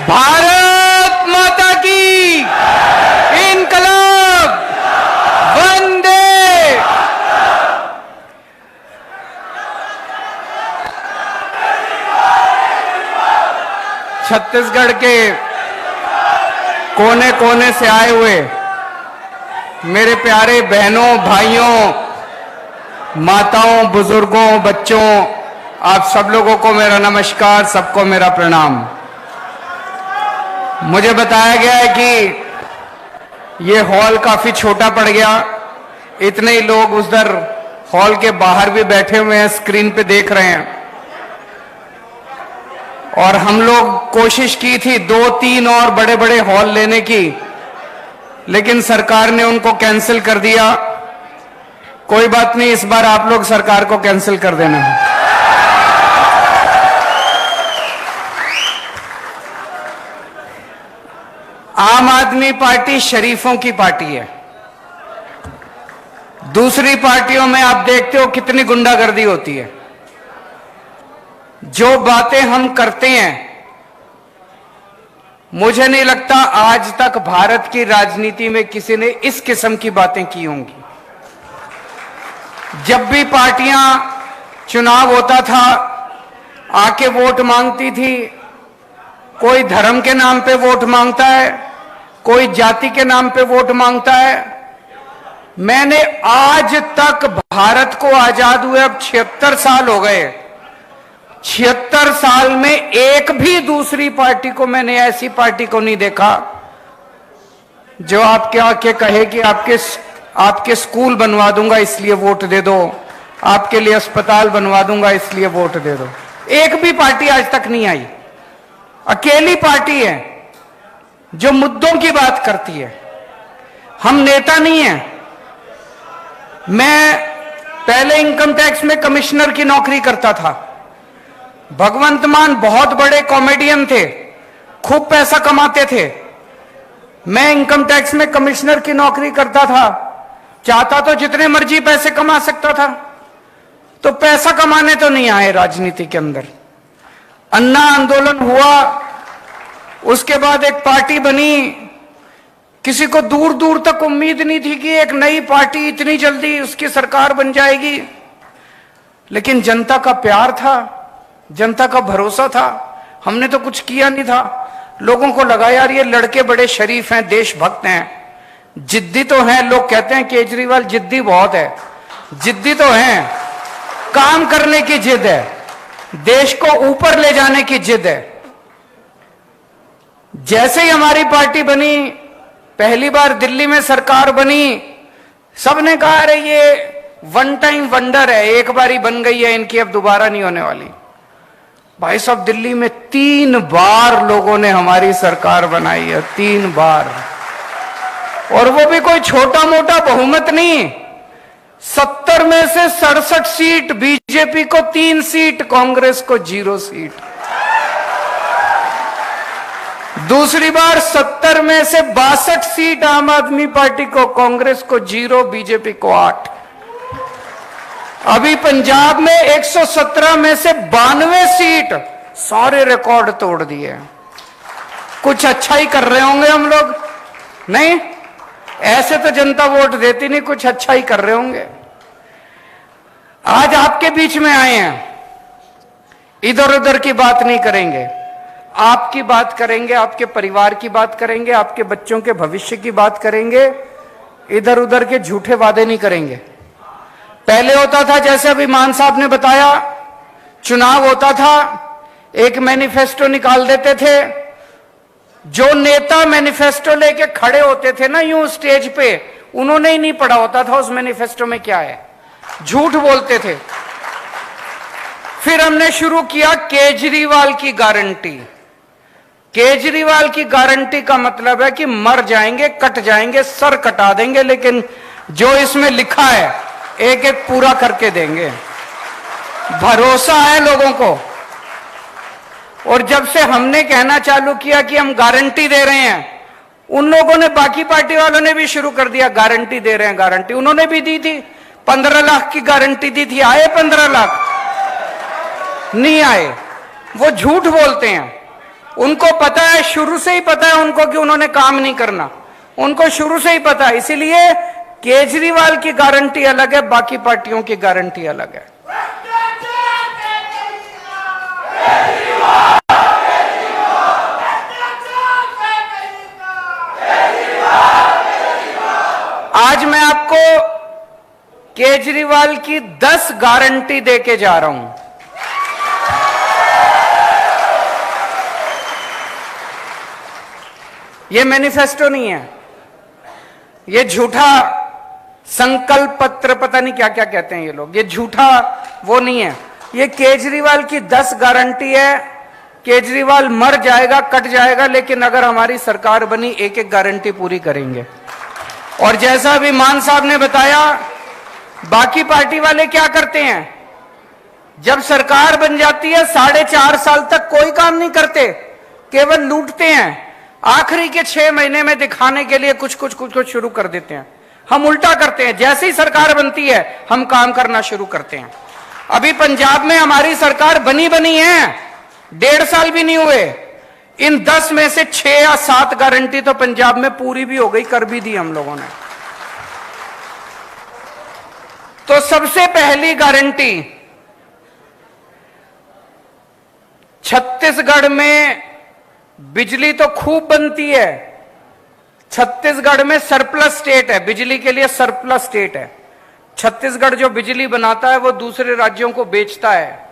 भारत माता की इनकलाब वंदे। छत्तीसगढ़ के कोने कोने से आए हुए मेरे प्यारे बहनों, भाइयों, माताओं, बुजुर्गों, बच्चों, आप सब लोगों को मेरा नमस्कार, सबको मेरा प्रणाम। मुझे बताया गया है कि ये हॉल काफी छोटा पड़ गया, इतने ही लोग उधर हॉल के बाहर भी बैठे हुए हैं, स्क्रीन पे देख रहे हैं। और हम लोग कोशिश की थी 2-3 और बड़े बड़े हॉल लेने की, लेकिन सरकार ने उनको कैंसिल कर दिया। कोई बात नहीं, इस बार आप लोग सरकार को कैंसिल कर देना है। आम आदमी पार्टी शरीफों की पार्टी है। दूसरी पार्टियों में आप देखते हो कितनी गुंडागर्दी होती है। जो बातें हम करते हैं, मुझे नहीं लगता आज तक भारत की राजनीति में किसी ने इस किस्म की बातें की होंगी। जब भी पार्टियां चुनाव होता था, आके वोट मांगती थी, कोई धर्म के नाम पे वोट मांगता है, कोई जाति के नाम पे वोट मांगता है। मैंने आज तक भारत को आजाद हुए अब 76 साल हो गए, 76 साल में एक भी दूसरी पार्टी को मैंने ऐसी पार्टी को नहीं देखा जो आपके आके कहे कि आपके स्कूल बनवा दूंगा इसलिए वोट दे दो, आपके लिए अस्पताल बनवा दूंगा इसलिए वोट दे दो। एक भी पार्टी आज तक नहीं आई। अकेली पार्टी है जो मुद्दों की बात करती है। हम नेता नहीं हैं। मैं पहले इनकम टैक्स में कमिश्नर की नौकरी करता था। भगवंत मान बहुत बड़े कॉमेडियन थे, खूब पैसा कमाते थे। मैं इनकम टैक्स में कमिश्नर की नौकरी करता था, चाहता तो जितने मर्जी पैसे कमा सकता था। तो पैसा कमाने तो नहीं आए राजनीति के अंदर। अन्ना आंदोलन हुआ, उसके बाद एक पार्टी बनी। किसी को दूर दूर तक उम्मीद नहीं थी कि एक नई पार्टी इतनी जल्दी उसकी सरकार बन जाएगी, लेकिन जनता का प्यार था, जनता का भरोसा था। हमने तो कुछ किया नहीं था। लोगों को लगा यार ये लड़के बड़े शरीफ हैं, देशभक्त हैं, जिद्दी तो हैं। लोग कहते हैं केजरीवाल जिद्दी बहुत है, जिद्दी तो हैं, काम करने की जिद है, देश को ऊपर ले जाने की जिद है। जैसे ही हमारी पार्टी बनी, पहली बार दिल्ली में सरकार बनी, सबने कहा अरे ये वन टाइम वंडर है, एक बार ही बन गई है, इनकी अब दोबारा नहीं होने वाली। भाई साहब, दिल्ली में 3 बार लोगों ने हमारी सरकार बनाई है, 3 बार। और वो भी कोई छोटा मोटा बहुमत नहीं। 70 में से 67 सीट बीजेपी को, 3 सीट कांग्रेस को, 0 सीट। दूसरी बार 70 में से 62 सीट आम आदमी पार्टी को, कांग्रेस को 0, बीजेपी को 8। अभी पंजाब में 117 में से 92 सीट, सारे रिकॉर्ड तोड़ दिए। कुछ अच्छा ही कर रहे होंगे हम लोग, नहीं? ऐसे तो जनता वोट देती नहीं, कुछ अच्छा ही कर रहे होंगे। आज आपके बीच में आए हैं, इधर उधर की बात नहीं करेंगे, आपकी बात करेंगे, आपके परिवार की बात करेंगे, आपके बच्चों के भविष्य की बात करेंगे। इधर उधर के झूठे वादे नहीं करेंगे। पहले होता था, जैसे अभी मान साहब ने बताया, चुनाव होता था, एक मैनिफेस्टो निकाल देते थे। जो नेता मैनिफेस्टो लेके खड़े होते थे ना यूं स्टेज पे, उन्होंने ही नहीं पढ़ा होता था उस मैनिफेस्टो में क्या है, झूठ बोलते थे। फिर हमने शुरू किया केजरीवाल की गारंटी। केजरीवाल की गारंटी का मतलब है कि मर जाएंगे, कट जाएंगे, सर कटा देंगे, लेकिन जो इसमें लिखा है एक एक पूरा करके देंगे। भरोसा है लोगों को। और जब से हमने कहना चालू किया कि हम गारंटी दे रहे हैं, उन लोगों ने, बाकी पार्टी वालों ने भी शुरू कर दिया गारंटी दे रहे हैं, गारंटी। उन्होंने भी दी थी, 15 लाख की गारंटी दी थी। आए 15 लाख? नहीं आए। वो झूठ बोलते हैं। उनको पता है, शुरू से ही पता है उनको कि उन्होंने काम नहीं करना। उनको शुरू से ही पता है। इसीलिए केजरीवाल की गारंटी अलग है, बाकी पार्टियों की गारंटी अलग है। आज मैं आपको केजरीवाल की 10 गारंटी देके जा रहा हूं। ये मैनिफेस्टो नहीं है, ये झूठा संकल्प पत्र, पता नहीं क्या क्या कहते हैं ये लोग, ये झूठा वो नहीं है। ये केजरीवाल की 10 गारंटी है। केजरीवाल मर जाएगा, कट जाएगा, लेकिन अगर हमारी सरकार बनी एक एक गारंटी पूरी करेंगे। और जैसा अभी मान साहब ने बताया, बाकी पार्टी वाले क्या करते हैं, जब सरकार बन जाती है 4.5 साल तक कोई काम नहीं करते, केवल लूटते हैं। आखिरी के 6 महीने में दिखाने के लिए कुछ कुछ शुरू कर देते हैं। हम उल्टा करते हैं, जैसे ही सरकार बनती है हम काम करना शुरू करते हैं। अभी पंजाब में हमारी सरकार बनी है, 1.5 साल भी नहीं हुए। इन 10 में से 6 या 7 गारंटी तो पंजाब में पूरी भी हो गई, कर भी दी हम लोगों ने। तो सबसे पहली गारंटी, छत्तीसगढ़ में बिजली तो खूब बनती है। छत्तीसगढ़ में सरप्लस स्टेट है, बिजली के लिए सरप्लस स्टेट है। छत्तीसगढ़ जो बिजली बनाता है वो दूसरे राज्यों को बेचता है,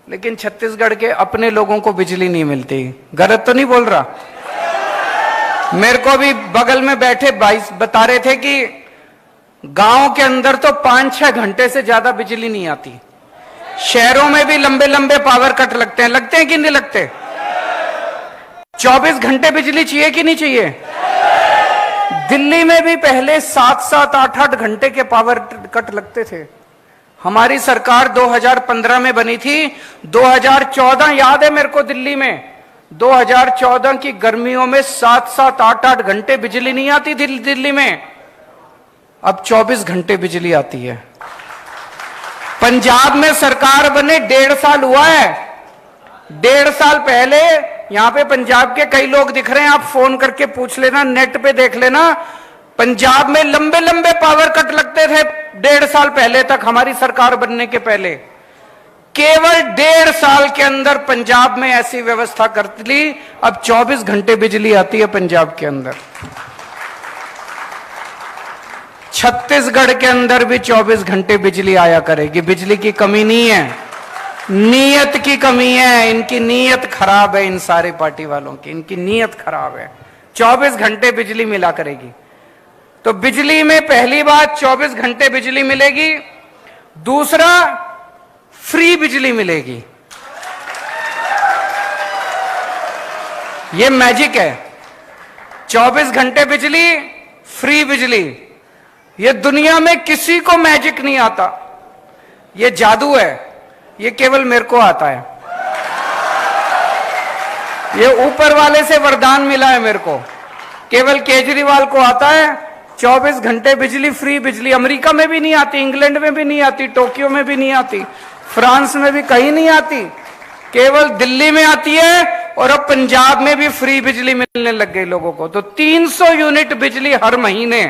लेकिन छत्तीसगढ़ के अपने लोगों को बिजली नहीं मिलती। गलत तो नहीं बोल रहा? मेरे को भी बगल में बैठे भाई बता रहे थे कि गांव के अंदर तो 5-6 घंटे से ज्यादा बिजली नहीं आती। शहरों में भी लंबे लंबे पावर कट लगते हैं कि नहीं लगते? 24 घंटे बिजली चाहिए कि नहीं चाहिए? दिल्ली में भी पहले 7-7, 8-8 घंटे के पावर कट लगते थे। हमारी सरकार 2015 में बनी थी। 2014 याद है मेरे को, दिल्ली में 2014 की गर्मियों में 7-7, 8-8 घंटे बिजली नहीं आती थी दिल्ली में। अब 24 घंटे बिजली आती है। पंजाब में सरकार बने 1.5 साल हुआ है। 1.5 साल पहले यहां पे पंजाब के कई लोग दिख रहे हैं, आप फोन करके पूछ लेना, नेट पे देख लेना। पंजाब में लंबे लंबे पावर कट लगते थे 1.5 साल पहले तक, हमारी सरकार बनने के पहले। केवल 1.5 साल के अंदर पंजाब में ऐसी व्यवस्था कर ली, अब 24 घंटे बिजली आती है पंजाब के अंदर। छत्तीसगढ़ के अंदर भी 24 घंटे बिजली आया करेगी। बिजली की कमी नहीं है, नीयत की कमी है। इनकी नीयत खराब है, इन सारे पार्टी वालों की, इनकी नीयत खराब है। 24 घंटे बिजली मिला करेगी। तो बिजली में पहली बात 24 घंटे बिजली मिलेगी। दूसरा, फ्री बिजली मिलेगी। ये मैजिक है, 24 घंटे बिजली, फ्री बिजली। ये दुनिया में किसी को मैजिक नहीं आता, ये जादू है, ये केवल मेरे को आता है। ये ऊपर वाले से वरदान मिला है मेरे को, केवल केजरीवाल को आता है। 24 घंटे बिजली, फ्री बिजली। अमेरिका में भी नहीं आती, इंग्लैंड में भी नहीं आती, टोक्यो में भी नहीं आती, फ्रांस में भी कहीं नहीं आती, केवल दिल्ली में आती है। और अब पंजाब में भी फ्री बिजली मिलने लग गई लोगों को। तो 300 यूनिट बिजली हर महीने,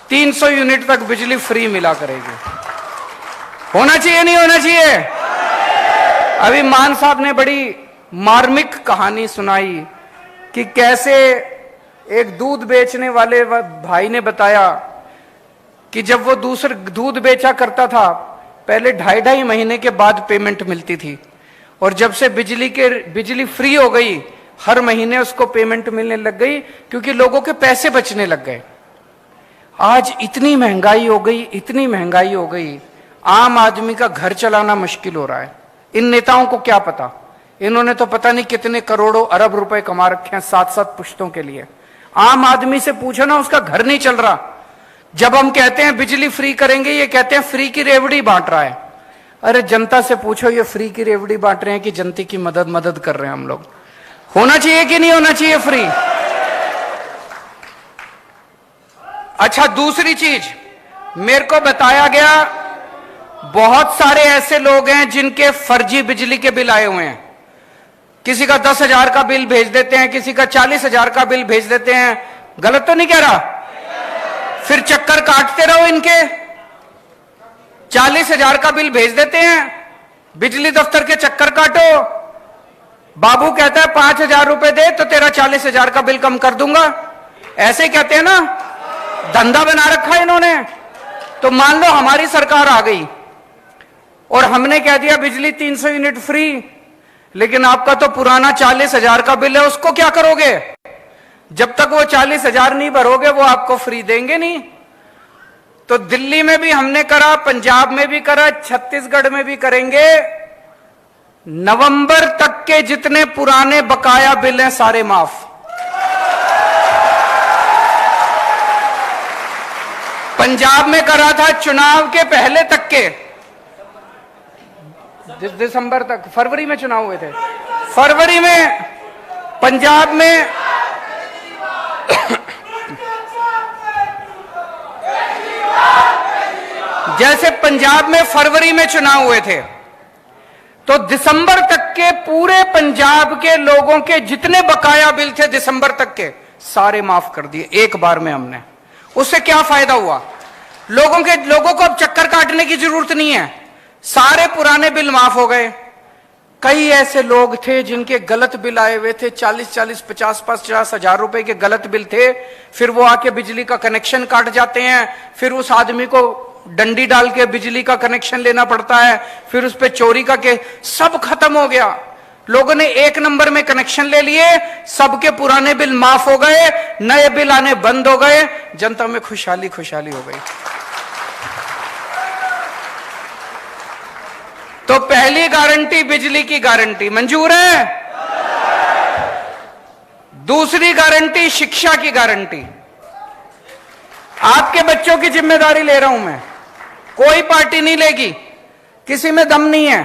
300 यूनिट तक बिजली फ्री मिला करेगी। होना चाहिए नहीं होना चाहिए? अभी मान साहब ने बड़ी मार्मिक कहानी सुनाई कि कैसे एक दूध बेचने वाले भाई ने बताया कि जब वो दूसरे दूध बेचा करता था, पहले 2.5 महीने के बाद पेमेंट मिलती थी, और जब से बिजली फ्री हो गई, हर महीने उसको पेमेंट मिलने लग गई, क्योंकि लोगों के पैसे बचने लग गए। आज इतनी महंगाई हो गई, इतनी महंगाई हो गई, आम आदमी का घर चलाना मुश्किल हो रहा है। इन नेताओं को क्या पता इन्होंने तो पता नहीं कितने करोड़ों अरब रुपए कमा रखे हैं 7-7 पुश्तों के लिए। आम आदमी से पूछो ना, उसका घर नहीं चल रहा। जब हम कहते हैं बिजली फ्री करेंगे, ये कहते हैं फ्री की रेवड़ी बांट रहा है। अरे जनता से पूछो, ये फ्री की रेवड़ी बांट रहे हैं कि जनता की मदद कर रहे हैं हम लोग? होना चाहिए कि नहीं होना चाहिए फ्री? अच्छा, दूसरी चीज मेरे को बताया गया, बहुत सारे ऐसे लोग हैं जिनके फर्जी बिजली के बिल आए हुए हैं। किसी का 10,000 का बिल भेज देते हैं, किसी का 40,000 का बिल भेज देते हैं। गलत तो नहीं कह रहा? फिर चक्कर काटते रहो इनके। 40,000 का बिल भेज देते हैं, बिजली दफ्तर के चक्कर काटो। बाबू कहता है 5,000 रुपए दे तो तेरा 40,000 का बिल कम कर दूंगा। ऐसे कहते हैं ना, धंधा बना रखा है इन्होंने। तो मान लो हमारी सरकार आ गई और हमने कह दिया बिजली 300 यूनिट फ्री, लेकिन आपका तो पुराना 40,000 का बिल है, उसको क्या करोगे? जब तक वो 40,000 नहीं भरोगे वो आपको फ्री देंगे नहीं। तो दिल्ली में भी हमने करा, पंजाब में भी करा, छत्तीसगढ़ में भी करेंगे। नवंबर तक के जितने पुराने बकाया बिल हैं सारे माफ। पंजाब में करा था चुनाव के पहले तक के, दिसंबर तक, फरवरी में चुनाव हुए थे। फरवरी में पंजाब में जैसे पंजाब में फरवरी में चुनाव हुए थे, तो दिसंबर तक के पूरे पंजाब के लोगों के जितने बकाया बिल थे दिसंबर तक के सारे माफ कर दिए एक बार में हमने। उससे क्या फायदा हुआ? लोगों को अब चक्कर काटने की जरूरत नहीं है, सारे पुराने बिल माफ हो गए। कई ऐसे लोग थे जिनके गलत बिल आए हुए थे, 40-40, 50-50 हजार रुपए के गलत बिल थे। फिर वो आके बिजली का कनेक्शन काट जाते हैं, फिर उस आदमी को डंडी डाल के बिजली का कनेक्शन लेना पड़ता है, फिर उस पे चोरी का के सब खत्म हो गया। लोगों ने एक नंबर में कनेक्शन ले लिए, सबके पुराने बिल माफ हो गए, नए बिल आने बंद हो गए, जनता में खुशहाली हो गई। तो पहली गारंटी बिजली की गारंटी मंजूर है। दूसरी गारंटी शिक्षा की गारंटी। आपके बच्चों की जिम्मेदारी ले रहा हूं मैं, कोई पार्टी नहीं लेगी, किसी में दम नहीं है,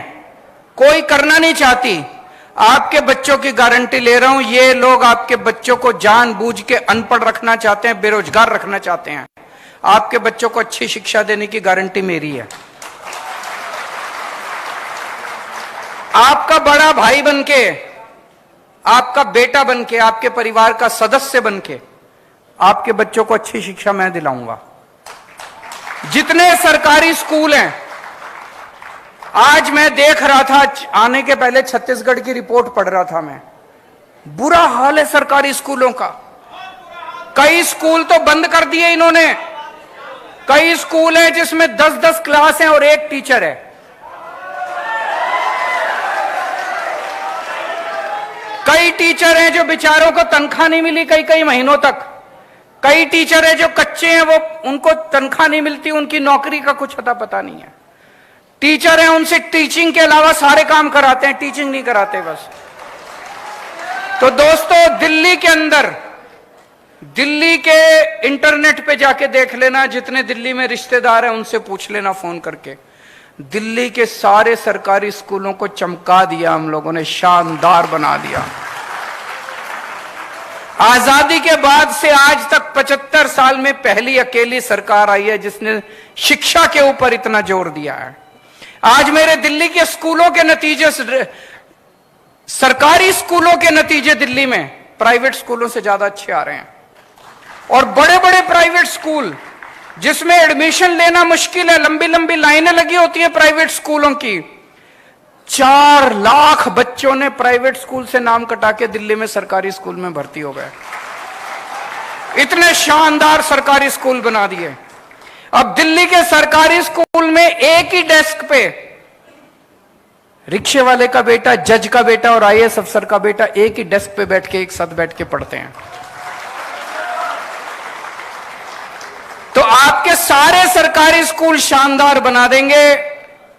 कोई करना नहीं चाहती। आपके बच्चों की गारंटी ले रहा हूं। ये लोग आपके बच्चों को जानबूझ के अनपढ़ रखना चाहते हैं, बेरोजगार रखना चाहते हैं। आपके बच्चों को अच्छी शिक्षा देने की गारंटी मेरी है। आपका बड़ा भाई बनके, आपका बेटा बनके, आपके परिवार का सदस्य बनके आपके बच्चों को अच्छी शिक्षा मैं दिलाऊंगा। जितने सरकारी स्कूल हैं, आज मैं देख रहा था, आने के पहले छत्तीसगढ़ की रिपोर्ट पढ़ रहा था मैं, बुरा हाल है सरकारी स्कूलों का। कई स्कूल तो बंद कर दिए इन्होंने। कई स्कूल हैं जिसमें 10-10 क्लास हैं और एक टीचर है। कई टीचर हैं जो बेचारों को तनख्वाह नहीं मिली कई महीनों तक। कई टीचर हैं जो कच्चे हैं, वो उनको तनख्वाह नहीं मिलती, उनकी नौकरी का कुछ अता पता नहीं है। टीचर हैं, उनसे टीचिंग के अलावा सारे काम कराते हैं, टीचिंग नहीं कराते बस। तो दोस्तों, दिल्ली के अंदर, दिल्ली के इंटरनेट पे जाके देख लेना, जितने दिल्ली में रिश्तेदार हैं उनसे पूछ लेना फोन करके, दिल्ली के सारे सरकारी स्कूलों को चमका दिया हम लोगों ने, शानदार बना दिया। आजादी के बाद से आज तक 75 साल में पहली अकेली सरकार आई है जिसने शिक्षा के ऊपर इतना जोर दिया है। आज मेरे दिल्ली के स्कूलों के नतीजे, सरकारी स्कूलों के नतीजे दिल्ली में प्राइवेट स्कूलों से ज्यादा अच्छे आ रहे हैं। और बड़े बड़े प्राइवेट स्कूल जिसमें एडमिशन लेना मुश्किल है, लंबी लंबी लाइनें लगी होती है प्राइवेट स्कूलों की, 4 लाख बच्चों ने प्राइवेट स्कूल से नाम कटा के दिल्ली में सरकारी स्कूल में भर्ती हो गए। इतने शानदार सरकारी स्कूल बना दिए। अब दिल्ली के सरकारी स्कूल में एक ही डेस्क पे रिक्शे वाले का बेटा, जज का बेटा और आईएएस अफसर का बेटा एक ही डेस्क पे बैठ के एक साथ बैठ के पढ़ते हैं। तो आपके सारे सरकारी स्कूल शानदार बना देंगे।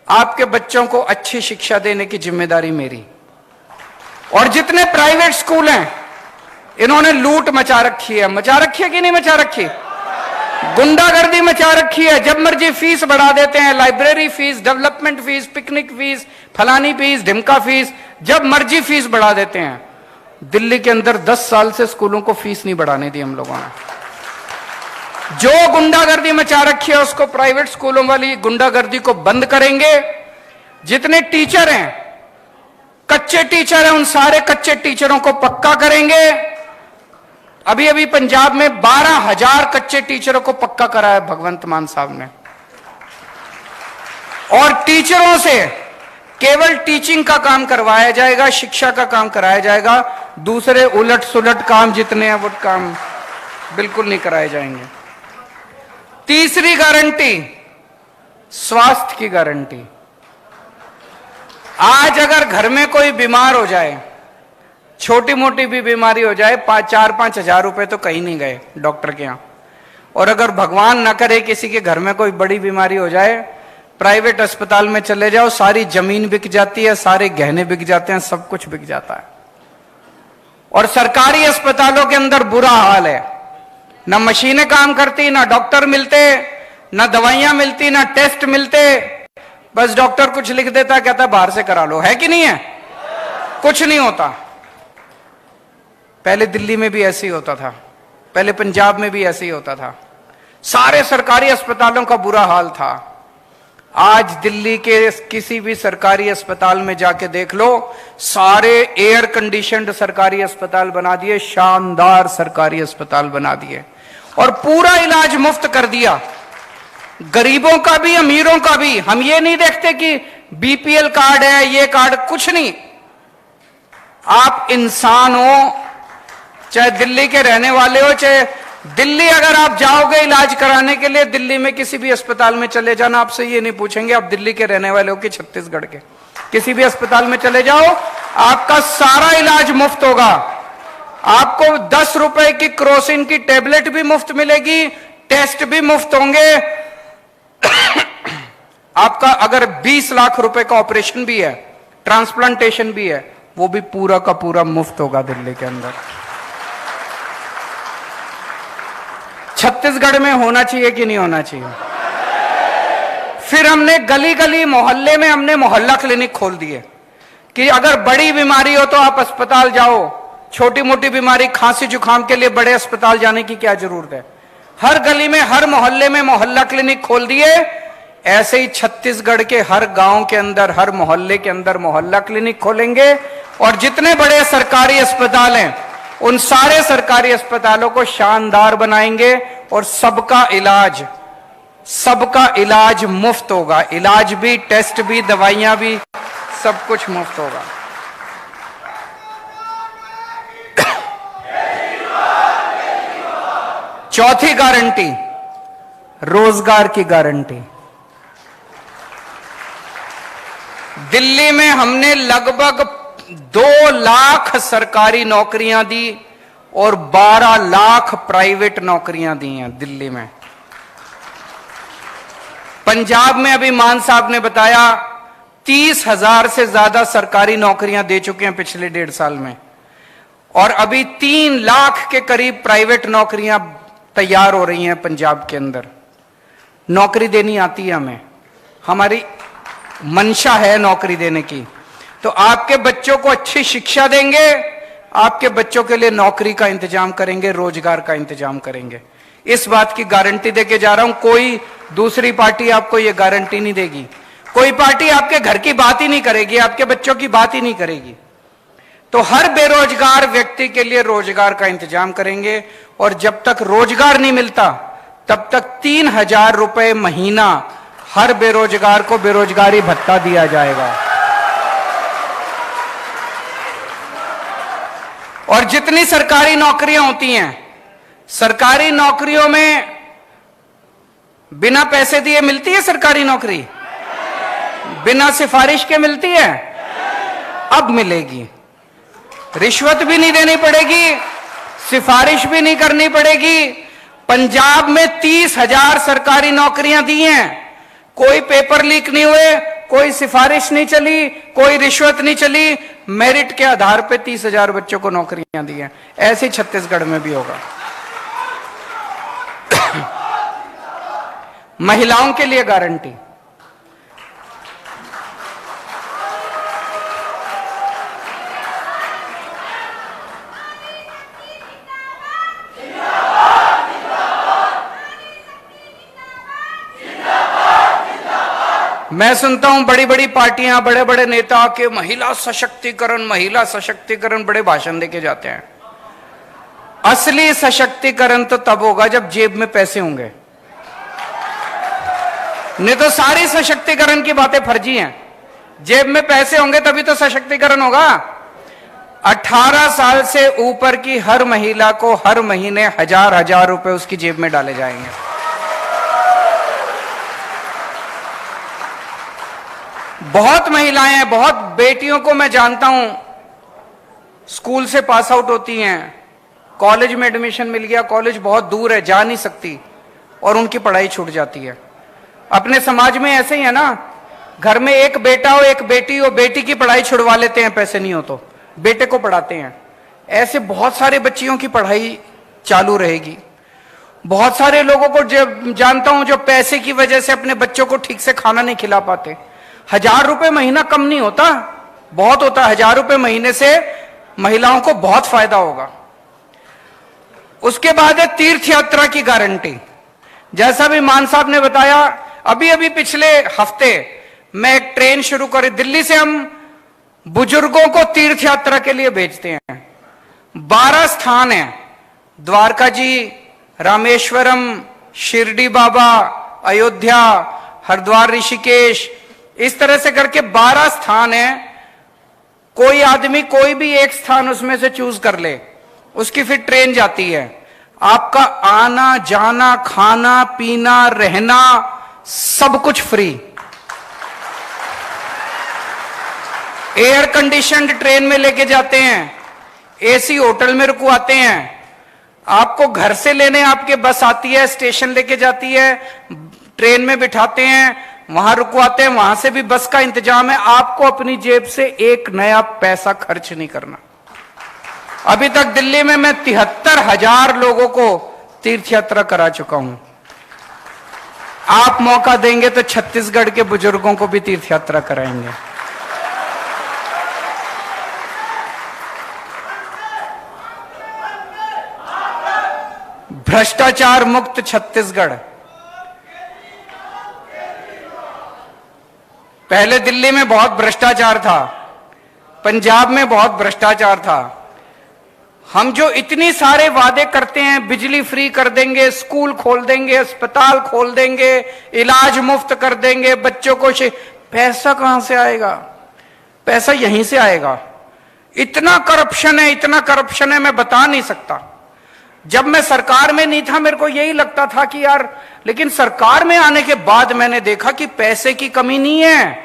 आपके बच्चों को अच्छी शिक्षा देने की जिम्मेदारी मेरी। और जितने प्राइवेट स्कूल हैं इन्होंने लूट मचा रखी है कि नहीं मचा रखी? गुंडागर्दी मचा रखी है। जब मर्जी फीस बढ़ा देते हैं, library fees, development fees, picnic fees, फलानी फीस, ढिमका फीस, जब मर्जी फीस बढ़ा देते हैं। दिल्ली के अंदर 10 साल से स्कूलों को फीस नहीं बढ़ाने दी हम लोगों ने। जो गुंडागर्दी मचा रखी है उसको प्राइवेट स्कूलों वाली गुंडागर्दी को बंद करेंगे। जितने टीचर हैं, कच्चे टीचर हैं, उन सारे कच्चे टीचरों को पक्का करेंगे। अभी अभी पंजाब में 12,000 कच्चे टीचरों को पक्का करा है भगवंत मान साहब ने। और टीचरों से केवल टीचिंग का काम करवाया जाएगा, शिक्षा का काम कराया जाएगा। दूसरे उलट सुलट काम जितने हैं वो काम बिल्कुल नहीं कराए जाएंगे। तीसरी गारंटी, स्वास्थ्य की गारंटी। आज अगर घर में कोई बीमार हो जाए, छोटी मोटी भी बीमारी हो जाए, 4-5 हजार रुपए तो कहीं नहीं गए डॉक्टर के यहां। और अगर भगवान ना करे किसी के घर में कोई बड़ी बीमारी हो जाए, प्राइवेट अस्पताल में चले जाओ, सारी जमीन बिक जाती है, सारे गहने बिक जाते हैं, सब कुछ बिक जाता है। और सरकारी अस्पतालों के अंदर बुरा हाल है, ना मशीनें काम करती, ना डॉक्टर मिलते, ना दवाइयां मिलती, ना टेस्ट मिलते। बस डॉक्टर कुछ लिख देता, कहता बाहर से करा लो। है कि नहीं है? कुछ नहीं होता। पहले दिल्ली में भी ऐसे ही होता था, पहले पंजाब में भी ऐसे ही होता था। सारे सरकारी अस्पतालों का बुरा हाल था। आज दिल्ली के किसी भी सरकारी अस्पताल में जाके देख लो, सारे एयर कंडीशनड सरकारी अस्पताल बना दिए, शानदार सरकारी अस्पताल बना दिए और पूरा इलाज मुफ्त कर दिया। गरीबों का भी, अमीरों का भी। हम ये नहीं देखते कि बीपीएल कार्ड है, ये कार्ड, कुछ नहीं। आप इंसान हो, चाहे दिल्ली के रहने वाले हो, चाहे दिल्ली अगर आप जाओगे इलाज कराने के लिए, दिल्ली में किसी भी अस्पताल में चले जाना, आपसे ये नहीं पूछेंगे आप दिल्ली के रहने वाले हो कि छत्तीसगढ़ के। किसी भी अस्पताल में चले जाओ, आपका सारा इलाज मुफ्त होगा। आपको 10 रुपए की क्रोसिन की टेबलेट भी मुफ्त मिलेगी, टेस्ट भी मुफ्त होंगे। आपका अगर 20 लाख रुपए का ऑपरेशन भी है, ट्रांसप्लांटेशन भी है, वो भी पूरा का पूरा मुफ्त होगा दिल्ली के अंदर। छत्तीसगढ़ में होना चाहिए कि नहीं होना चाहिए? फिर हमने गली गली मोहल्ले में हमने मोहल्ला क्लिनिक खोल दिए कि अगर बड़ी बीमारी हो तो आप अस्पताल जाओ, छोटी मोटी बीमारी खांसी जुकाम के लिए बड़े अस्पताल जाने की क्या जरूरत है। हर गली में, हर मोहल्ले में मोहल्ला क्लिनिक खोल दिए। ऐसे ही छत्तीसगढ़ के हर गांव के अंदर, हर मोहल्ले के अंदर मोहल्ला क्लिनिक खोलेंगे और जितने बड़े सरकारी अस्पताल हैं उन सारे सरकारी अस्पतालों को शानदार बनाएंगे और सबका इलाज मुफ्त होगा। इलाज भी, टेस्ट भी, दवाइयां भी, सब कुछ मुफ्त होगा। चौथी गारंटी, रोजगार की गारंटी। दिल्ली में हमने लगभग 2 लाख सरकारी नौकरियां दी और 12 लाख प्राइवेट नौकरियां दी हैं दिल्ली में। पंजाब में अभी मान साहब ने बताया 30,000 से ज्यादा सरकारी नौकरियां दे चुके हैं पिछले 1.5 साल में, और अभी 3 लाख के करीब प्राइवेट नौकरियां तैयार हो रही हैं पंजाब के अंदर। नौकरी देनी आती है हमें, हमारी मंशा है नौकरी देने की। तो आपके बच्चों को अच्छी शिक्षा देंगे, आपके बच्चों के लिए नौकरी का इंतजाम करेंगे, रोजगार का इंतजाम करेंगे। इस बात की गारंटी देके जा रहा हूं। कोई दूसरी पार्टी आपको यह गारंटी नहीं देगी। कोई पार्टी आपके घर की बात ही नहीं करेगी, आपके बच्चों की बात ही नहीं करेगी। तो हर बेरोजगार व्यक्ति के लिए रोजगार का इंतजाम करेंगे और जब तक रोजगार नहीं मिलता तब तक 3,000 रुपए महीना हर बेरोजगार को बेरोजगारी भत्ता दिया जाएगा। और जितनी सरकारी नौकरियां होती हैं, सरकारी नौकरियों में बिना पैसे दिए मिलती है सरकारी नौकरी? बिना सिफारिश के मिलती है? अब मिलेगी। रिश्वत भी नहीं देनी पड़ेगी, सिफारिश भी नहीं करनी पड़ेगी। पंजाब में 30,000 सरकारी नौकरियां दी हैं, कोई पेपर लीक नहीं हुए, कोई सिफारिश नहीं चली, कोई रिश्वत नहीं चली, मेरिट के आधार पे 30,000 बच्चों को नौकरियां दी हैं। ऐसे ही छत्तीसगढ़ में भी होगा। महिलाओं के लिए गारंटी, मैं सुनता हूं बड़ी बड़ी पार्टियां, बड़े बड़े नेता के महिला सशक्तिकरण बड़े भाषण देके जाते हैं। असली सशक्तिकरण तो तब होगा जब जेब में पैसे होंगे, नहीं तो सारी सशक्तिकरण की बातें फर्जी हैं। जेब में पैसे होंगे तभी तो सशक्तिकरण होगा। 18 साल से ऊपर की हर महिला को हर महीने 1,000 रुपए उसकी जेब में डाले जाएंगे। बहुत महिलाएं हैं, बहुत बेटियों को मैं जानता हूं, स्कूल से पास आउट होती हैं, कॉलेज में एडमिशन मिल गया, कॉलेज बहुत दूर है, जा नहीं सकती, और उनकी पढ़ाई छूट जाती है। अपने समाज में ऐसे ही है ना, घर में एक बेटा हो एक बेटी हो, बेटी की पढ़ाई छुड़वा लेते हैं, पैसे नहीं हो तो बेटे को पढ़ाते हैं। ऐसे बहुत सारे बच्चियों की पढ़ाई चालू रहेगी। बहुत सारे लोगों को जो जानता हूं जो पैसे की वजह से अपने बच्चों को ठीक से खाना नहीं खिला पाते। 1,000 रुपए महीना कम नहीं होता, बहुत होता। 1,000 रुपए महीने से महिलाओं को बहुत फायदा होगा। उसके बाद है तीर्थ यात्रा की गारंटी। जैसा भी मान साहब ने बताया, अभी अभी पिछले हफ्ते मैं एक ट्रेन शुरू करी, दिल्ली से हम बुजुर्गों को तीर्थ यात्रा के लिए भेजते हैं। 12 स्थान हैं, द्वारका जी, रामेश्वरम, शिरडी बाबा, अयोध्या, हरिद्वार, ऋषिकेश, इस तरह से करके 12 स्थान हैं। कोई आदमी कोई भी एक स्थान उसमें से चूज कर ले, उसकी फिर ट्रेन जाती है। आपका आना जाना, खाना पीना, रहना, सब कुछ फ्री। एयर कंडीशनड ट्रेन में लेके जाते हैं, एसी होटल में रुकवाते हैं, आपको घर से लेने आपके बस आती है, स्टेशन लेके जाती है, ट्रेन में बिठाते हैं, वहां रुकवाते हैं, वहां से भी बस का इंतजाम है। आपको अपनी जेब से एक नया पैसा खर्च नहीं करना। अभी तक दिल्ली में मैं 73,000 लोगों को तीर्थ यात्रा करा चुका हूं। आप मौका देंगे तो छत्तीसगढ़ के बुजुर्गों को भी तीर्थ यात्रा कराएंगे। भ्रष्टाचार मुक्त छत्तीसगढ़। पहले दिल्ली में बहुत भ्रष्टाचार था, पंजाब में बहुत भ्रष्टाचार था। हम जो इतनी सारे वादे करते हैं, बिजली फ्री कर देंगे, स्कूल खोल देंगे, अस्पताल खोल देंगे, इलाज मुफ्त कर देंगे, बच्चों को पैसा कहां से आएगा? पैसा यहीं से आएगा। इतना करप्शन है, इतना करप्शन है, मैं बता नहीं सकता। जब मैं सरकार में नहीं था मेरे को यही लगता था कि यार, लेकिन सरकार में आने के बाद मैंने देखा कि पैसे की कमी नहीं है,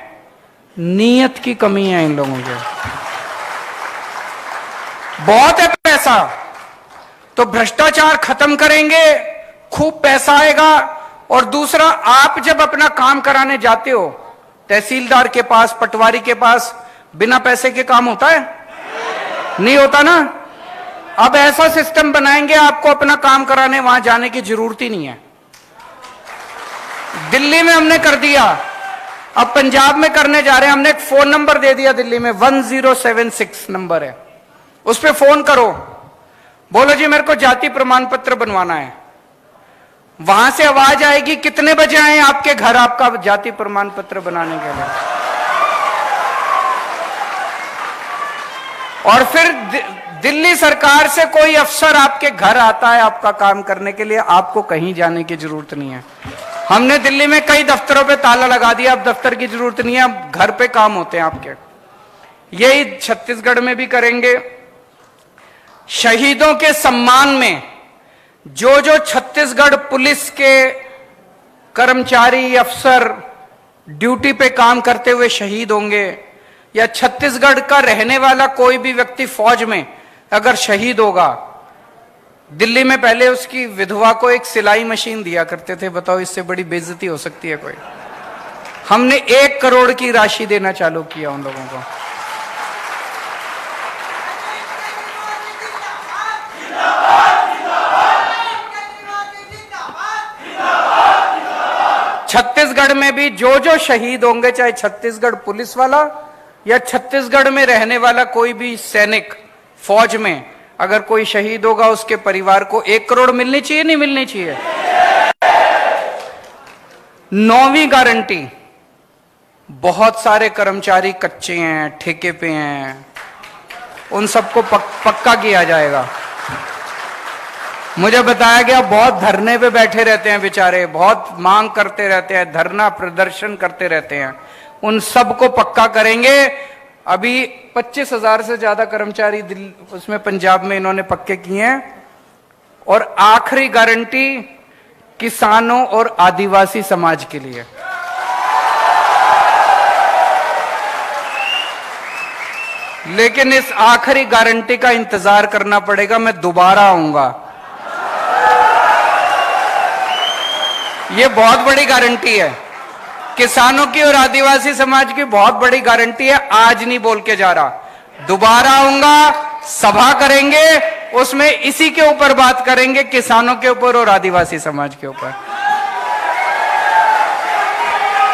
नीयत की कमी है इन लोगों के। बहुत है पैसा, तो भ्रष्टाचार खत्म करेंगे, खूब पैसा आएगा। और दूसरा, आप जब अपना काम कराने जाते हो तहसीलदार के पास, पटवारी के पास, बिना पैसे के काम होता है? नहीं होता ना। अब ऐसा सिस्टम बनाएंगे, आपको अपना काम कराने वहां जाने की जरूरत ही नहीं है। दिल्ली में हमने कर दिया, अब पंजाब में करने जा रहे हैं। हमने एक फोन नंबर दे दिया दिल्ली में, 1076 नंबर है, उस पर फोन करो, बोलो जी मेरे को जाति प्रमाण पत्र बनवाना है। वहां से आवाज आएगी, कितने बजे आए आपके घर आपका जाति प्रमाण पत्र बनाने के लिए। और फिर दिल्ली सरकार से कोई अफसर आपके घर आता है आपका काम करने के लिए, आपको कहीं जाने की जरूरत नहीं है। हमने दिल्ली में कई दफ्तरों पे ताला लगा दिया, अब दफ्तर की जरूरत नहीं है, अब घर पे काम होते हैं आपके। यही छत्तीसगढ़ में भी करेंगे। शहीदों के सम्मान में जो जो छत्तीसगढ़ पुलिस के कर्मचारी, अफसर ड्यूटी पे काम करते हुए शहीद होंगे, या छत्तीसगढ़ का रहने वाला कोई भी व्यक्ति फौज में अगर शहीद होगा, दिल्ली में पहले उसकी विधवा को एक सिलाई मशीन दिया करते थे। बताओ, इससे बड़ी बेइज्जती हो सकती है कोई? हमने 1 करोड़ की राशि देना चालू किया उन लोगों को। छत्तीसगढ़ में भी जो जो शहीद होंगे, चाहे छत्तीसगढ़ पुलिस वाला या छत्तीसगढ़ में रहने वाला कोई भी सैनिक, फौज में अगर कोई शहीद होगा, उसके परिवार को 1 करोड़ मिलनी चाहिए, नहीं मिलनी चाहिए? 9वीं गारंटी, बहुत सारे कर्मचारी कच्चे हैं, ठेके पे हैं, उन सबको पक्का किया जाएगा। मुझे बताया गया बहुत धरने पे बैठे रहते हैं बेचारे, बहुत मांग करते रहते हैं, धरना प्रदर्शन करते रहते हैं, उन सबको पक्का करेंगे। अभी 25,000 से ज्यादा कर्मचारी उसमें पंजाब में इन्होंने पक्के किए हैं। और आखिरी गारंटी किसानों और आदिवासी समाज के लिए। लेकिन इस आखिरी गारंटी का इंतजार करना पड़ेगा, मैं दोबारा आऊंगा। ये बहुत बड़ी गारंटी है, किसानों की और आदिवासी समाज की बहुत बड़ी गारंटी है। आज नहीं बोल के जा रहा, दोबारा आऊंगा, सभा करेंगे, उसमें इसी के ऊपर बात करेंगे, किसानों के ऊपर और आदिवासी समाज के ऊपर।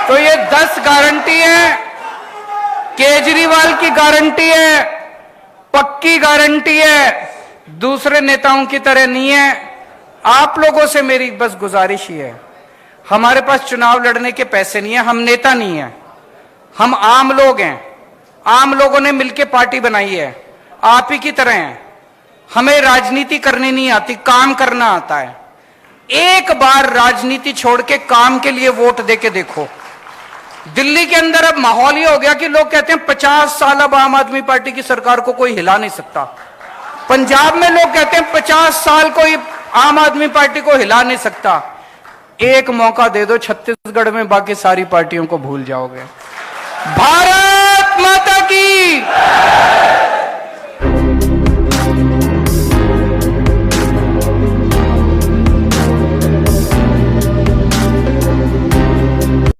तो ये 10 गारंटी है, केजरीवाल की गारंटी है, पक्की गारंटी है, दूसरे नेताओं की तरह नहीं है। आप लोगों से मेरी बस गुजारिश ही है, हमारे पास चुनाव लड़ने के पैसे नहीं है, हम नेता नहीं है, हम आम लोग हैं। आम लोगों ने मिलकर पार्टी बनाई है, आप ही की तरह हैं। हमें राजनीति करनी नहीं आती, काम करना आता है। एक बार राजनीति छोड़ के काम के लिए वोट देके देखो। दिल्ली के अंदर अब माहौल ये हो गया कि लोग कहते हैं 50 साल अब आम आदमी पार्टी की सरकार को कोई हिला नहीं सकता। पंजाब में लोग कहते हैं 50 साल कोई आम आदमी पार्टी को हिला नहीं सकता। एक मौका दे दो छत्तीसगढ़ में, बाकी सारी पार्टियों को भूल जाओगे। भारत माता की।